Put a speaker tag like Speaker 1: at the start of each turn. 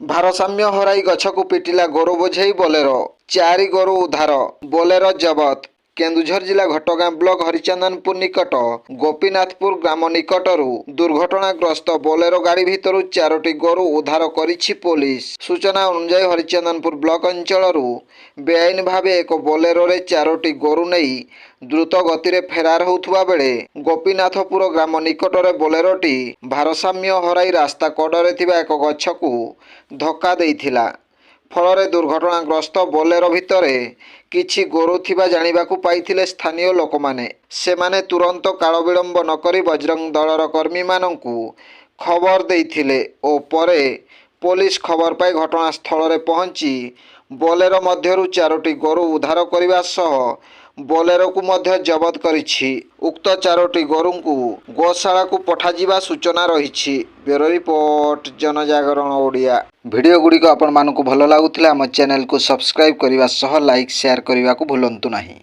Speaker 1: ଭାରସାମ୍ୟ ହରାଇ ଗଛକୁ ପିଟିଲା ଗୋରୁ ବୋଝେଇ ବୋଲେରୋ। 4 ଗୋରୁ ଉଦ୍ଧାର, ବୋଲେରୋ ଜବତ। କେନ୍ଦୁଝର ଜିଲ୍ଲା ଘଟଗାଁ ବ୍ଲକ ହରିଚନ୍ଦନପୁର ନିକଟ ଗୋପୀନାଥପୁର ଗ୍ରାମ ନିକଟରୁ ଦୁର୍ଘଟଣାଗ୍ରସ୍ତ ବୋଲେରୋ ଗାଡ଼ି ଭିତରୁ 4ଟି ଗୋରୁ ଉଦ୍ଧାର କରିଛି ପୋଲିସ। ସୂଚନା ଅନୁଯାୟୀ ହରିଚନ୍ଦନପୁର ବ୍ଲକ ଅଞ୍ଚଳରୁ ବେଆଇନ ଭାବେ ଏକ ବୋଲେରୋରେ 4ଟି ଗୋରୁ ନେଇ ଦ୍ରୁତ ଗତିରେ ଫେରାର ହେଉଥିବା ବେଳେ ଗୋପୀନାଥପୁର ଗ୍ରାମ ନିକଟରେ ବୋଲେରୋଟି ଭାରସାମ୍ୟ ହରାଇ ରାସ୍ତା କଡ଼ରେ ଥିବା ଏକ ଗଛକୁ ଧକ୍କା ଦେଇଥିଲା। ଫଳରେ ଦୁର୍ଘଟଣାଗ୍ରସ୍ତ ବୋଲେରୋ ଭିତରେ କିଛି ଗୋରୁ ଥିବା ଜାଣିବାକୁ ପାଇଥିଲେ ସ୍ଥାନୀୟ ଲୋକମାନେ। ସେମାନେ ତୁରନ୍ତ କାଳ ବିଳମ୍ବ ନକରି ବଜରଙ୍ଗ ଦଳର କର୍ମୀମାନଙ୍କୁ ଖବର ଦେଇଥିଲେ ଓ ପରେ ପୋଲିସ ଖବର ପାଇ ଘଟଣାସ୍ଥଳରେ ପହଞ୍ଚି ବୋଲେରୋ ମଧ୍ୟରୁ 4ଟି ଗୋରୁ ଉଦ୍ଧାର କରିବା ସହ ବୋଲେରୋକୁ ମଧ୍ୟ ଜବତ କରିଛି। ଉକ୍ତ 4ଟି ଗୋରୁଙ୍କୁ ଗୋଶାଳାକୁ ପଠାଯିବା ସୂଚନା ରହିଛି। ବ୍ୟୁରୋ ରିପୋର୍ଟ, जनजागरण ओडिया। भिडियो गुड़िक आपंक भल लगुला आम चैनल को सब्सक्राइब करने सह लाइक शेयर करने को भूलु नहीं।